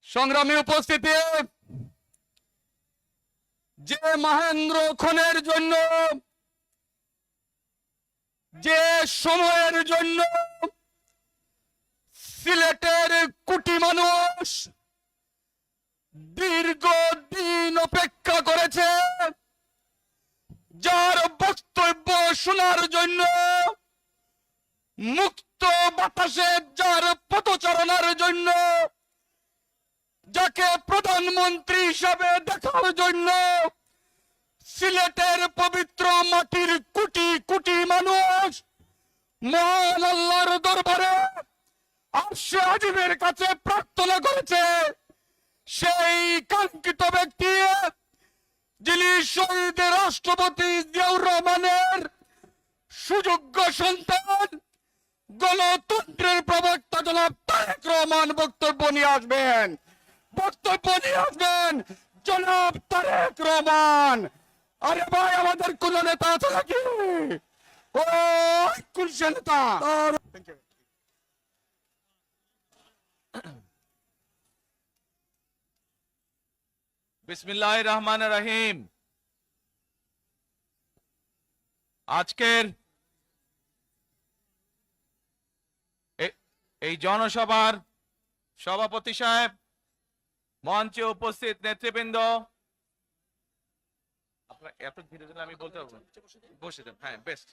সংগ্রামী উপস্থিতি, যে মহেন্দ্র খনের জন্য, যে সময়ের জন্য সিলেটের কোটি মানুষ দীর্ঘদিন অপেক্ষা করেছে, যার বক্তব্য শোনার জন্য মুক্ত বাতাসে, যার পদচারণার জন্য, যাকে প্রধানমন্ত্রী হিসাবে দেখার জন্য সিলেটের পবিত্র মাটির কোটি কোটি মানুষ মহান আল্লাহর দরবারে আরশে আজিমের কাছে প্রার্থনা করেছে, সেই কাঙ্ক্ষিত ব্যক্তি যিনি শহীদ রাষ্ট্রপতি জিয়াউর রহমানের সুযোগ্য সন্তান, গণতন্ত্রের প্রবক্তা জনাব তারেক রহমান বক্তব্য নিয়ে আসবেন। জনাব তারেক রহমান। আরে ভাই, আমাদের কোন নেতা আছে নাকি? ও কোন নেতা? বিসমিল্লাহির রহমানির রহিম। আজকের এই জনসভার সভাপতি সাহেব, মঞ্চে উপস্থিত নেতৃবৃন্দ, আপনার এত ধীরে ধীরে আমি বলতে পারবো, বসে যান। হ্যাঁ, বেস্ট।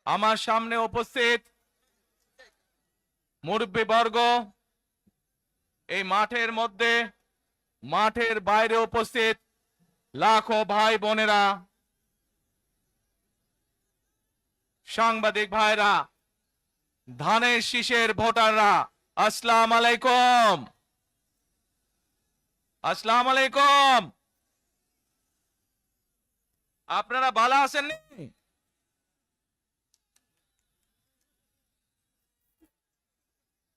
আমার সামনে উপস্থিত মুরব্বীবর্গ, এই মাঠের মধ্যে, মাঠের বাইরে উপস্থিত লাখো ভাই বোনেরা, সাংবাদিক ভাইরা, ধানের শীষের ভোটাররা, আসসালাম আলাইকুম। আসসালাম আলাইকুম। আপনারা ভালো আছেন?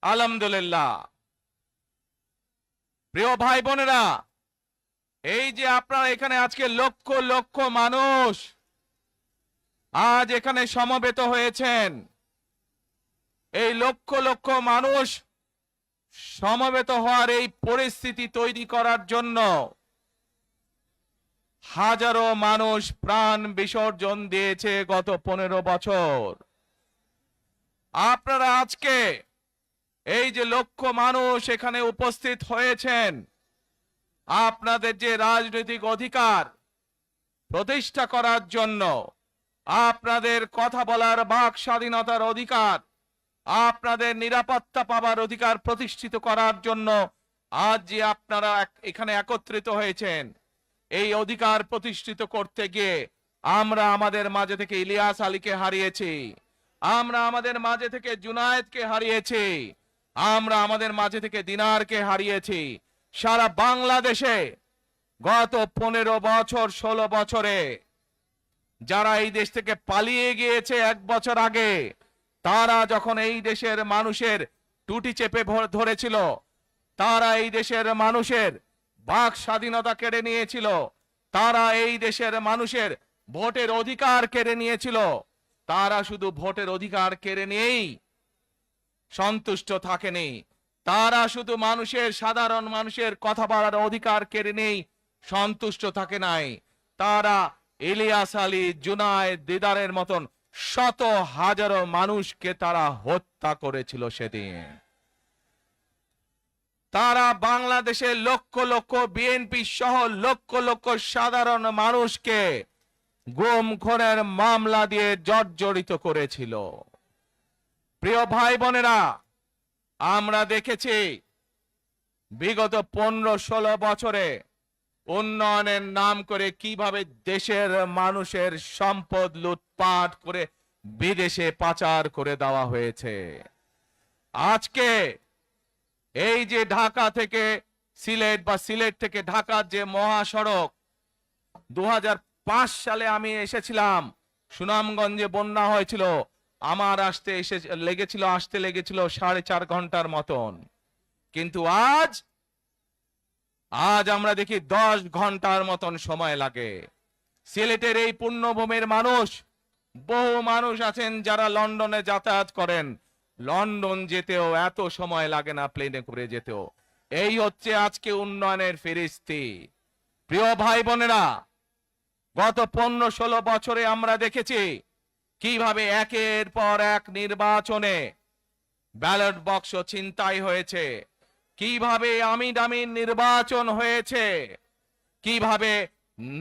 আলহামদুলিল্লাহ। প্রিয় ভাই বোনেরা, এই যে আপনারা এখানে আজকে লক্ষ লক্ষ মানুষ আজ এখানে সমবেত হয়েছেন, এই লক্ষ লক্ষ মানুষ সমবেত হওয়ার এই পরিস্থিতি তৈরি করার জন্য হাজারো মানুষ প্রাণ বিসর্জন দিয়েছে গত 15 বছর। আপনারা আজকে এই যে লক্ষ মানুষ এখানে উপস্থিত হয়েছেন, আপনাদের যে রাজনৈতিক অধিকার প্রতিষ্ঠা করার জন্য, আপনাদের কথা বলার বাক স্বাধীনতার অধিকার, আপনাদের নিরাপত্তা পাবার অধিকার প্রতিষ্ঠিত করার জন্য আজ যে আপনারা এখানে একত্রিত হয়েছেন, এই অধিকার প্রতিষ্ঠিত করতে গিয়ে আমরা আমাদের মাঝে থেকে ইলিয়াস আলীকে হারিয়েছি, আমরা আমাদের মাঝে থেকে জুনায়েদকে হারিয়েছি, আমরা আমাদের মাঝে থেকে দিনারকে হারিয়েছি। সারা বাংলাদেশে গত 15 বছর 16 বছরে যারা এই দেশ থেকে পালিয়ে গিয়েছে 1 বছর আগে, তারা যখন এই দেশের মানুষের টুটি চেপে ধরেছিল, তারা এই দেশের মানুষের বাক স্বাধীনতা কেড়ে নিয়েছিল, তারা এই দেশের মানুষের ভোটের অধিকার কেড়ে নিয়েছিল, তারা শুধু ভোটের অধিকার কেড়ে নিয়েই সন্তুষ্ট থাকেনি, তারা শুধু মানুষের, সাধারণ মানুষের কথা বলার অধিকার কেড়ে নেই সন্তুষ্ট থাকে নাই, তারা ইলিয়াস আলী, জুনায়েদ, দিদারের মতন শত হাজারো মানুষকে তারা হত্যা করেছিল সেদিন। তারা বাংলাদেশের লক্ষ লক্ষ বিএনপি সহ লক্ষ লক্ষ সাধারণ মানুষকে গুম খুনের মামলা দিয়ে জর্জরিত করেছিল। প্রিয় ভাই বোনেরা, আমরা দেখেছি বিগত 15-16 বছরে উন্নয়নের নাম করে কিভাবে দেশের মানুষের সম্পদ লুটপাট করে বিদেশে পাচার করে দেওয়া হয়েছে। আজকে এই যে ঢাকা থেকে সিলেট বা সিলেট থেকে ঢাকার যে মহাসড়ক, 2005 সালে আমি এসেছিলাম, সুনামগঞ্জে বন্যা হয়েছিল, আমার আসতে লেগেছিল 4.5 ঘন্টার মতন, কিন্তু আজ আমরা দেখি 10 ঘন্টার মতন সময় লাগে। সিলেটের এই পুণ্যভূমির মানুষ বহু মানুষ আছেন যারা লন্ডনে যাতায়াত করেন, লন্ডন যেতেও এত সময় লাগে না প্লেনে করে যেতেও। এই হচ্ছে আজকে উন্নয়নের ফিরিস্তি। প্রিয় ভাই বোনেরা, গত 15-16 বছরে আমরা দেখেছি কিভাবে একের পর এক নির্বাচনে ব্যালট বাক্স ছিনতাই হয়েছে, কিভাবে আমিন নির্বাচন হয়েছে, কিভাবে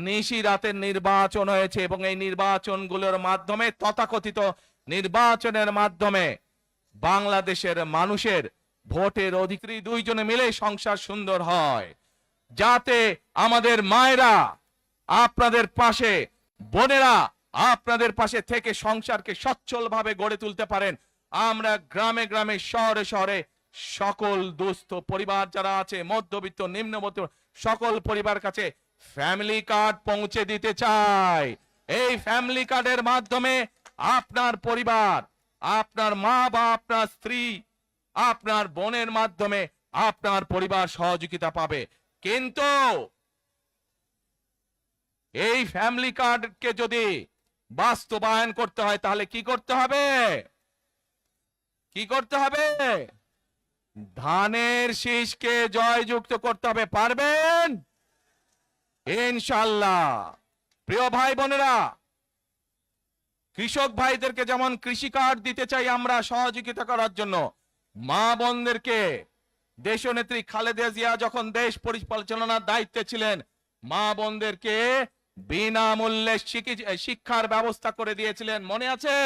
নিশি রাতের নির্বাচন হয়েছে, এবং এই নির্বাচনগুলোর মাধ্যমে, তথাকথিত নির্বাচনের মাধ্যমে বাংলাদেশের মানুষের ভোটের অধিকারী দুইজনে মিলে সংসার সুন্দর হয়, যাতে আমাদের মায়েরা আপনাদের পাশে, বোনেরা আপনাদের পাশে থেকে সংসারকে সচ্ছলভাবে গড়ে তুলতে পারেন। আমরা গ্রামে গ্রামে, শহরে শহরে সকল দুস্থ পরিবার যারা আছে, মধ্যবিত্ত, নিম্নবিত্ত সকল পরিবার কাছে ফ্যামিলি কার্ড পৌঁছে দিতে চাই। এই ফ্যামিলি কার্ডের মাধ্যমে আপনার পরিবার, আপনার মা বা আপনার স্ত্রী, আপনার বোনের মাধ্যমে আপনার পরিবার সহযোগিতা পাবে। কিন্তু এই ফ্যামিলি কার্ডকে যদি বাস্তবায়ন করতে হয় তাহলে কি করতে হবে? কি করতে হবে? ধানের শীষকে জয়যুক্ত করতে হবে। পারবেন ইনশাআল্লাহ। প্রিয় ভাই বোনেরা, কৃষক ভাইদেরকে যেমন কৃষি কার্ড দিতে চাই আমরা সহযোগিতা করার জন্য, মা বোনদেরকে দেশনেত্রী খালেদা জিয়া যখন দেশ পরিচালনার দায়িত্বে ছিলেন, মা বোনদেরকে বিনামূল্যে শিক্ষার ব্যবস্থা করে দিয়েছিলেন, মনে আছে?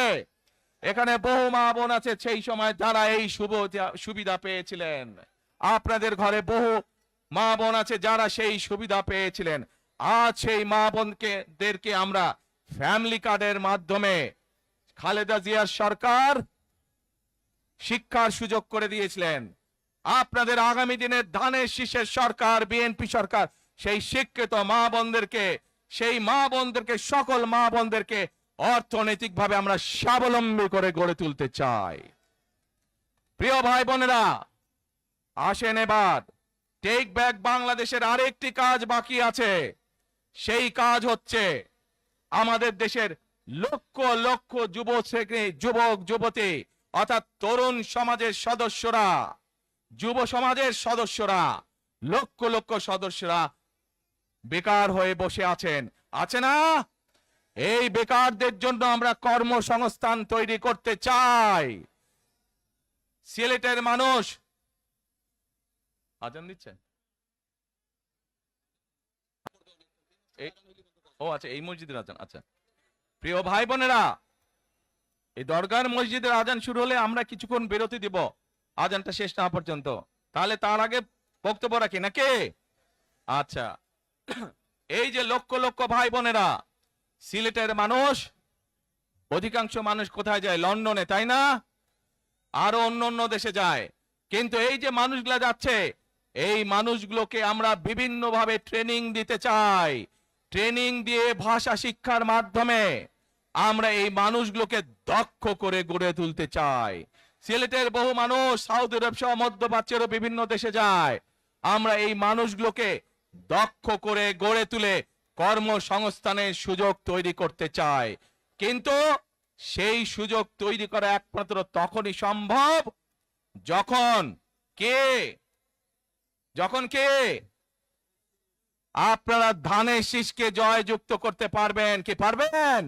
এখানে বহু মা বোন আছে সেই সময় যারা এই সুবিধা পেয়েছিলেন। আপনাদের ঘরে বহু মা বোন আছে যারা সেই সুবিধা পেয়েছিলেন। আজ সেই মা বোনদেরকে আমরা ফ্যামিলি কার্ডের মাধ্যমে খালেদা জিয়ার সরকার শিক্ষার সুযোগ করে দিয়েছিলেন। আপনাদের আগামী দিনের ধানের শীষের সরকার, বিএনপি সরকার, সেই শিক্ষিত মা বোনদেরকে, সেই মা বোনদেরকে, সকল মা বোনদেরকে অর্থনৈতিকভাবে আমরা স্বাবলম্বী করে গড়ে তুলতে চাই। প্রিয় ভাই বোনেরা, আসেন এবার টেক ব্যাক বাংলাদেশের আরেকটি কাজ বাকি আছে। সেই কাজ হচ্ছে আমাদের দেশের লক্ষ লক্ষ যুবক যুবতী অর্থাৎ তরুণ সমাজের সদস্যরা, যুব সমাজের সদস্যরা, লক্ষ লক্ষ সদস্যরা বেকার হয়ে বসে আছেন, আছে না? এই বেকারদের জন্য আমরা কর্মসংস্থান তৈরি করতে চাই। সিলেটের মানুষ আজান দিচ্ছেন, ও আচ্ছা, এই মসজিদের আজান। আচ্ছা প্রিয় ভাই বোনেরা, এই দরগার মসজিদের আজান শুরু হলে আমরা কিছুক্ষণ বিরতি দিব আজানটা শেষ না পর্যন্ত, তাহলে তার আগে বক্তব্য রাখি নাকি? আচ্ছা, এই যে লক্ষ লক্ষ ভাই বোনেরা, সিলেটের মানুষ, অধিকাংশ মানুষ কোথায় যায়? লন্ডনে, তাই না? আরো অন্য অন্য দেশে যায়। কিন্তু এই যে মানুষগুলা যাচ্ছে, এই মানুষগুলোকে আমরা বিভিন্ন ভাবে ট্রেনিং দিতে চাই। ট্রেনিং দিয়ে ভাষা শিক্ষার মাধ্যমে আমরা এই মানুষগুলোকে দক্ষ করে গড়ে তুলতে চাই। সিলেটের বহু মানুষ সৌদি আরব সহ মধ্যপ্রাচ্যেরও বিভিন্ন দেশে যায়। আমরা এই মানুষগুলোকে দক্ষ করে গড়ে তুলে কর্মসংস্থানের সুযোগ তৈরি করতে চাই। কিন্তু সেই সুযোগ তৈরি করা একমাত্র তখনই সম্ভব যখন কে আপনারা ধানের শীষকে জয়যুক্ত করতে পারবেন। কি পারবেন?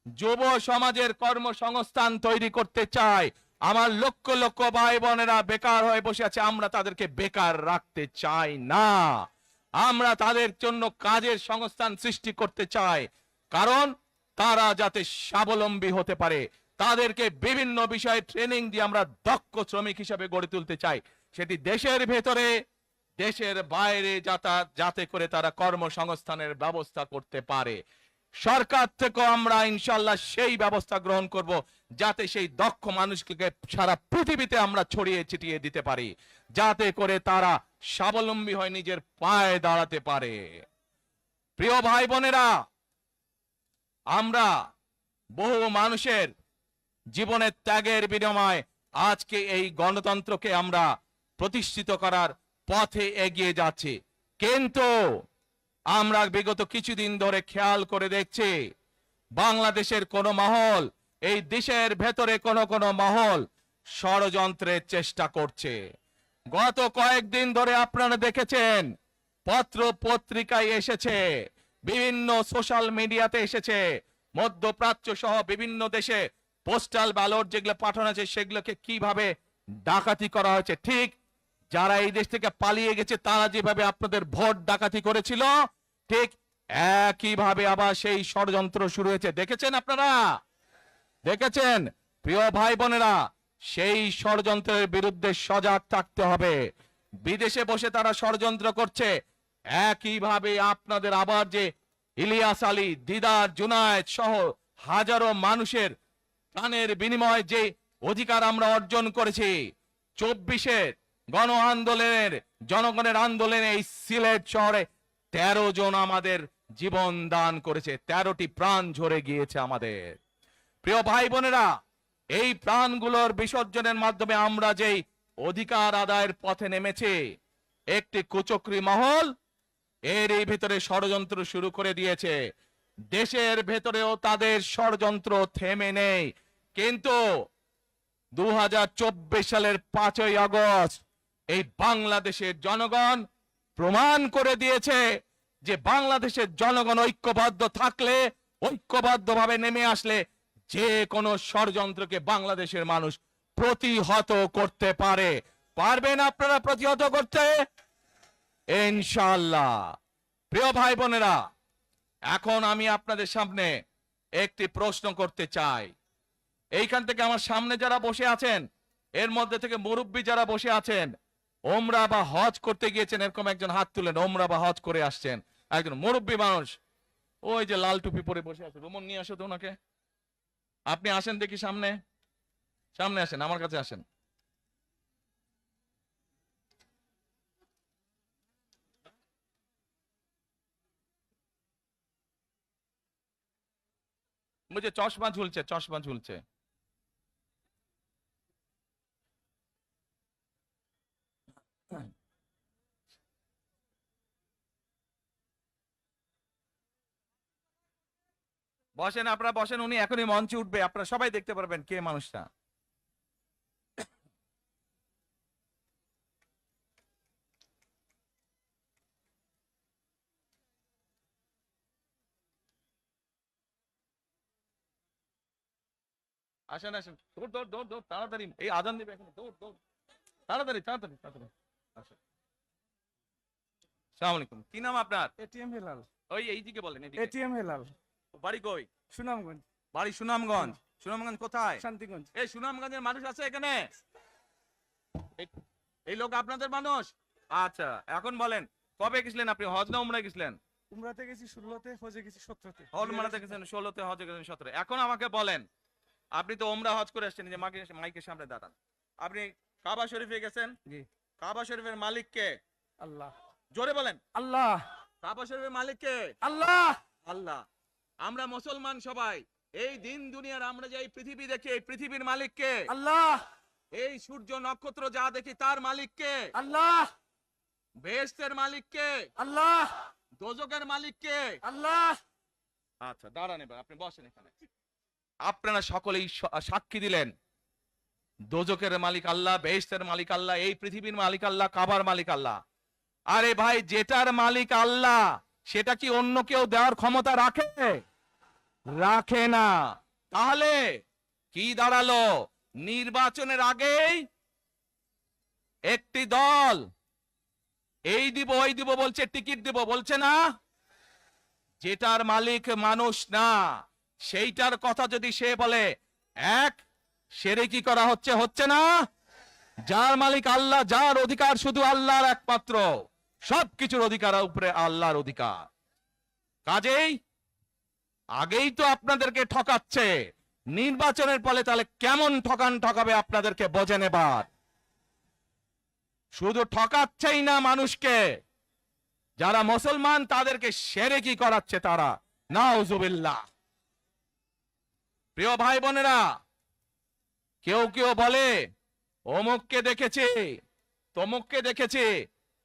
যুব সমাজের কর্মসংস্থান তৈরি করতে চাই। আমার লক্ষ লক্ষ ভাই বোনেরা বেকার হয়ে বসে আছে, আমরা তাদেরকে বেকার রাখতে চাই না। আমরা তাদের জন্য কাজের সংস্থান সৃষ্টি করতে চাই, কারণ তারা যাতে স্বাবলম্বী হতে পারে। তাদেরকে বিভিন্ন বিষয়ে ট্রেনিং দিয়ে আমরা দক্ষ শ্রমিক হিসেবে গড়ে তুলতে চাই, সেটি দেশের ভেতরে, দেশের বাইরে, যাতে করে তারা কর্মসংস্থানের ব্যবস্থা করতে পারে। সরকার থেকে আমরা ইনশাআল্লাহ সেই ব্যবস্থা গ্রহণ করব, যাতে সেই দক্ষ মানুষকে সারা পৃথিবীতে আমরা ছড়িয়ে ছিটিয়ে দিতে পারি, যাতে করে তারা স্বাবলম্বী হয়ে নিজের পায়ে দাঁড়াতে পারে। প্রিয় ভাই বোনেরা, আমরা বহু মানুষের জীবনের ত্যাগের বিনিময়ে আজকে এই গণতন্ত্রকে আমরা প্রতিষ্ঠিত করার পথে এগিয়ে যাচ্ছি। কিন্তু আমরা বিগত কিছুদিন ধরে খেয়াল করে দেখছি বাংলাদেশের কোন মহল, এই দেশের ভেতরে কোন কোন মহল ষড়যন্ত্রের চেষ্টা করছে। গত কয়েকদিন ধরে আপনারা দেখেছেন, পত্র পত্রিকায় এসেছে, বিভিন্ন সোশ্যাল মিডিয়াতে এসেছে, মধ্যপ্রাচ্য সহ বিভিন্ন দেশে পোস্টাল ব্যালট যেগুলো পাঠানো আছে সেগুলোকে কিভাবে ডাকাতি করা হয়েছে। ঠিক যারা এই দেশ থেকে পালিয়ে গেছে তারা যেভাবে আপনাদের ভোট ডাকাতি করেছিল, ঠিক একইভাবে আবার সেই ষড়যন্ত্র শুরু হয়েছে। দেখেছেন আপনারা? দেখেছেন? প্রিয় ভাই বোনেরা, সেই ষড়যন্ত্রের বিরুদ্ধে সজাগ থাকতে হবে। বিদেশে বসে তারা ষড়যন্ত্র করছে, একইভাবে আপনাদের আবার যে ইলিয়াস আলী, দিদার, জুনায়েদ সহ হাজারো মানুষের প্রাণের বিনিময়ে যে অধিকার আমরা অর্জন করেছি, 24-এর গণ আন্দোলনের, জনগণের আন্দোলনে এই সিলেট শহরে 13 জন আমাদের জীবন দান করেছে, 13টি প্রাণ ঝরে গিয়েছে আমাদের। প্রিয় ভাই বোনেরা, এই প্রাণগুলোর বিসর্জনের মাধ্যমে আমরা যেই অধিকার আদায়ের পথে নেমেছি, একটি কুচক্রী মহল এর এই ভিতরে ষড়যন্ত্র শুরু করে দিয়েছে। দেশের ভেতরেও তাদের ষড়যন্ত্র থেমে নেই, কিন্তু 2024 সালের 5ই আগস্ট এই বাংলাদেশের জনগণ প্রমাণ করে দিয়েছে যে বাংলাদেশের জনগণ ঐক্যবদ্ধ থাকলে, ঐক্যবদ্ধভাবে নেমে আসলে যে কোনো ষড়যন্ত্রকে বাংলাদেশের মানুষ প্রতিহত করতে পারে। পারবেন আপনারা প্রতিহত করতে? ইনশাআল্লাহ। প্রিয় ভাই বোনেরা, এখন আমি আপনাদের সামনে একটি প্রশ্ন করতে চাই। এইখান থেকে আমার সামনে যারা বসে আছেন, এর মধ্যে থেকে মুরব্বী যারা বসে আছেন, ওমরা বা হজ করতে গিয়েছেন, এরকম একজন হাত তুলেন। ওমরা বা হজ করে আসছেন, একজন মুরব্বী মানুষ, ওই যে লাল টুপি পরে বসে আছে, রুমন নিয়ে আসো তো ওনাকে। আপনি আসেন দেখি সামনে, সামনে আসেন, আমার কাছে আসেন। মুঝে চশমা ঝুলছে, চশমা ঝুলছে। বসেন, আপনারা বসেন, উনি এখনই মঞ্চে উঠবে, আপনারা সবাই দেখতে পারবেন কে মানুষটা। আসেন আসেন, দৌড় দৌড় দৌড় দৌড়, তাড়াতাড়ি, এই আজান দিবে এখন, দৌড় দৌড়, তাড়াতাড়ি তাড়াতাড়ি তাড়াতাড়ি আসেন। আসসালামু আলাইকুম, কি নাম আপনার? এটিএম হেলাল। ওই এইদিকে বলেন, এদিকে। এটিএম হেলাল, বাড়ি কই? সুনামগঞ্জ। বাড়ি সুনামগঞ্জ। সুনামগঞ্জ কোথায়? শান্তিগঞ্জ। এই সুনামগঞ্জের মানুষ আছে এখানে? এই- এই লোক আপনাদের মানুষ? আচ্ছা, এখন বলেন, কবে গেছিলেন আপনি? হজ না উমরায় গেছিলেন? উমরাতে গেছি 16তে, হজে গেছি 17তে। উমরাতে গেছেন 16তে, হজে গেছেন 17। এখন আমাকে বলেন, আপনি তো উমরা হজ করে আসছেন, যে মাইকের সামনে দাঁড়ান, আপনি কাবা শরীফে গেছেন, জি। কাবা শরীফের মালিক কে? আল্লাহ। জোরে বলেন। আল্লাহ। কাবা শরীফের মালিক কে? আল্লাহ। আল্লাহ। আমরা মুসলমান সবাই, এই দিন দুনিয়ার আমরা যে এই পৃথিবী দেখি, এই পৃথিবীর মালিক কে? আল্লাহ। এই সূর্য নক্ষত্র যা দেখি তার মালিক কে? আল্লাহ। বেহেশতের মালিক কে? আল্লাহ। দোজখের মালিক কে? আল্লাহ। আচ্ছা, দাঁড়ান, এবার আপনি বসেন এখানে। আপনারা সকলেই সাক্ষী দিলেন, দোজখের মালিক আল্লাহ, বেহেশতের মালিক আল্লাহ, এই পৃথিবীর মালিক আল্লাহ, কাবার মালিক আল্লাহ। আরে ভাই, যেটার মালিক আল্লাহ সেটা কি অন্য কেউ দেওয়ার ক্ষমতা রাখে? রাখে না। তাহলে কি দাঁড়ালো? নির্বাচনের আগেই একটি দল এই দিব ওই দিব বলছে, টিকিট দিব বলছে না? যেটার মালিক মানুষ না, সেইটার কথা যদি সে বলে, এক শিরকি করা হচ্ছে, হচ্ছে না? যার মালিক আল্লাহ, যার অধিকার শুধু আল্লাহর একমাত্র, সবকিছুর অধিকার উপরে আল্লাহর অধিকার। কাজেই আগেই তো আপনাদেরকে ঠকাচ্ছে, নির্বাচনের ফলে তাহলে কেমন ঠকাবে আপনাদেরকে বোঝেন এবার। শুধু ঠকাচ্ছেই না মানুষকে, যারা মুসলমান তাদেরকে শিরকি করাচ্ছে তারা, নাউজুবিল্লাহ। প্রিয় ভাই বোনেরা, কেউ কেউ বলে অমুককে দেখেছি, তমুককে দেখেছি,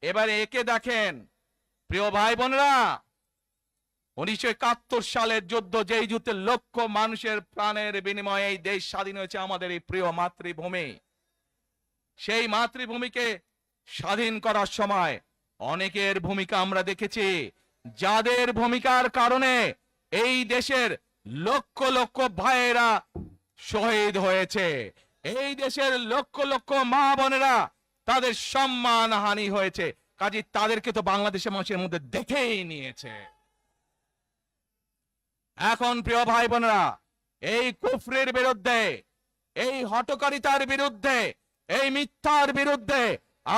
এবার একে দেখেন। প্রিয় ভাই বোনেরা, 1971 সালের যুদ্ধ, যেই যুদ্ধে লক্ষ মানুষের প্রাণের বিনিময়ে এই দেশ স্বাধীন হয়েছে, আমাদের এই প্রিয় মাতৃভূমি। সেই মাতৃভূমিকে স্বাধীন করার সময় অনেকের ভূমিকা আমরা দেখেছি, যাদের ভূমিকার কারণে এই দেশের লক্ষ লক্ষ ভাইয়েরা শহীদ হয়েছে, এই দেশের লক্ষ লক্ষ মা বোনেরা তাদের সম্মান হানি হয়েছে। কাজে তাদেরকে তো বাংলাদেশের মানুষের মধ্যে দেখেই নিয়েছে। এখন প্রিয় ভাই বোনেরা, এই কুফরের বিরুদ্ধে, এই হঠকারিতার বিরুদ্ধে, এই মিথ্যার বিরুদ্ধে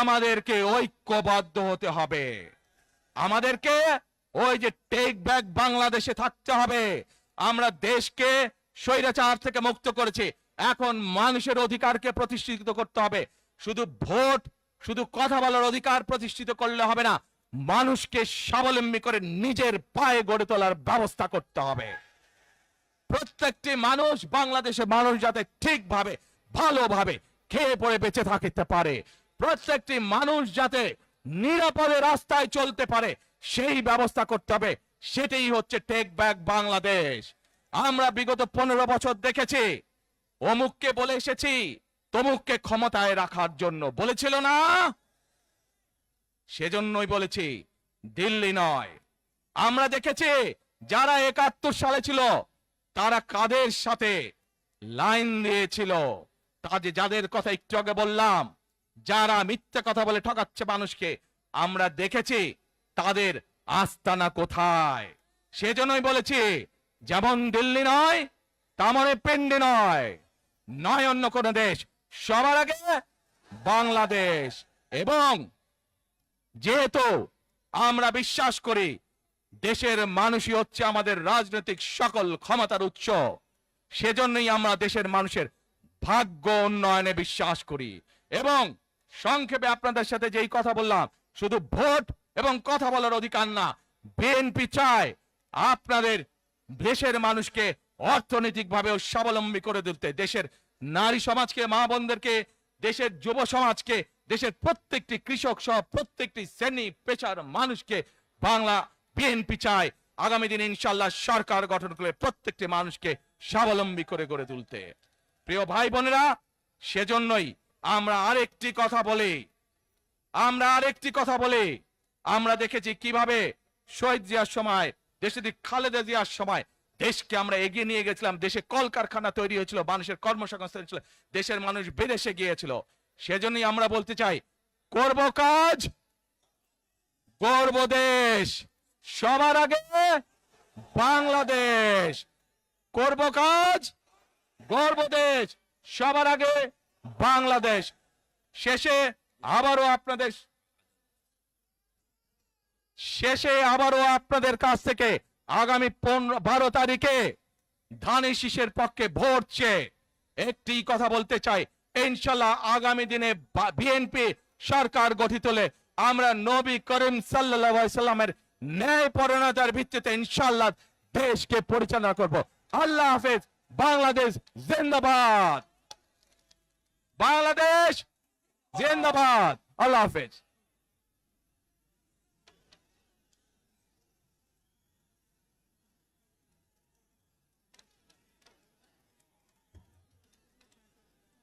আমাদেরকে ঐক্যবদ্ধ হতে হবে। আমাদেরকে ওই যে টেক ব্যাক বাংলাদেশে থাকতে হবে। আমরা দেশকে স্বৈরাচার থেকে মুক্ত করেছি, এখন মানুষের অধিকারকে প্রতিষ্ঠিত করতে হবে। শুধু ভোট, শুধু কথা বলার অধিকার প্রতিষ্ঠিত করলে হবে না, মানুষকে স্বাবলম্বী করে নিজের পায়ে গড়ে তোলার ব্যবস্থা করতে হবে। প্রত্যেকটি মানুষ, বাংলাদেশের মানুষ যাতে ঠিকভাবে ভালোভাবে খেয়ে পড়ে বেঁচে থাকতে পারে, প্রত্যেকটি মানুষ যাতে নিরাপদে রাস্তায় চলতে পারে, সেই ব্যবস্থা করতে হবে। সেটাই হচ্ছে টেক ব্যাক বাংলাদেশ। আমরা বিগত 15 বছর দেখেছি, অমুককে বলে এসেছি তমুককে ক্ষমতায় রাখার জন্য, বলেছিল না? সেজন্যই বলেছি, দিল্লি নয়। আমরা দেখেছি যারা 71 সালে ছিল তারা কাদের সাথে লাইন দিয়েছিল, যাদের কথা একটু আগে বললাম, যারা মিথ্যা কথা বলে ঠকাচ্ছে মানুষকে, আমরা দেখেছি তাদের আস্তানা কোথায়। সেজন্যই বলেছি, যেমন দিল্লি নয় তেমন পিন্ডি নয়, নয় অন্য কোন দেশ, সবার আগে বাংলাদেশ। এবং যেহেতু আমরা বিশ্বাস করি দেশের মানুষই হচ্ছে আমাদের রাজনৈতিক সকল ক্ষমতার উৎস, সেজন্যই আমরা দেশের মানুষের ভাগ্য উন্নয়নে বিশ্বাস করি। এবং সংক্ষেপে আপনাদের সাথে যেই কথা বললাম, শুধু ভোট এবং কথা বলার অধিকার না, বিএনপি চায় আপনাদের দেশের মানুষকে অর্থনৈতিকভাবে স্বাবলম্বী করে তুলতে, দেশের নারী সমাজকে, মা বোনদেরকে, দেশের যুব সমাজকে, দেশের প্রত্যেকটি কৃষক সহ প্রত্যেকটি শ্রেণী পেশার মানুষকে বিএনপি চায় আগামী দিনে ইনশাআল্লাহ সরকার গঠন করে প্রত্যেকটি মানুষকে স্বাবলম্বী করে গড়ে তুলতে। প্রিয় ভাই বোনেরা, সেজন্যই আমরা আরেকটি কথা বলি, আমরা দেখেছি কিভাবে শহীদ জিয়ার সময়, দেশে খালেদা জিয়ার সময় দেশকে আমরা এগিয়ে নিয়ে গেছিলাম। দেশে কলকারখানা তৈরি হয়েছিল, মানুষের কর্মসংস্থান ছিল, দেশের মানুষ বিদেশে গিয়েছিল। সেজন্যই আমরা বলতে চাই, করব কাজ, গর্ব দেশ, সবার আগে বাংলাদেশ। করব কাজ, গর্ব দেশ, সবার আগে বাংলাদেশ। শেষে আবারও আপনাদের কাছ থেকে আগামী 12 তারিখে ধানের শীষের পক্ষে ভোট চেয়ে একটি কথা বলতে চাই, ইনশাআল্লাহ আগামী দিনে বিএনপি সরকার গঠিত হলে আমরা নবী করিম সাল্লাল্লাহু আলাইহি সাল্লামের ন্যায় পরায়ণতার ভিত্তিতে ইনশাআল্লাহ দেশকে পরিচালনা করব। আল্লাহ হাফেজ। বাংলাদেশ জিন্দাবাদ, বাংলাদেশ জিন্দাবাদ। আল্লাহ হাফেজ।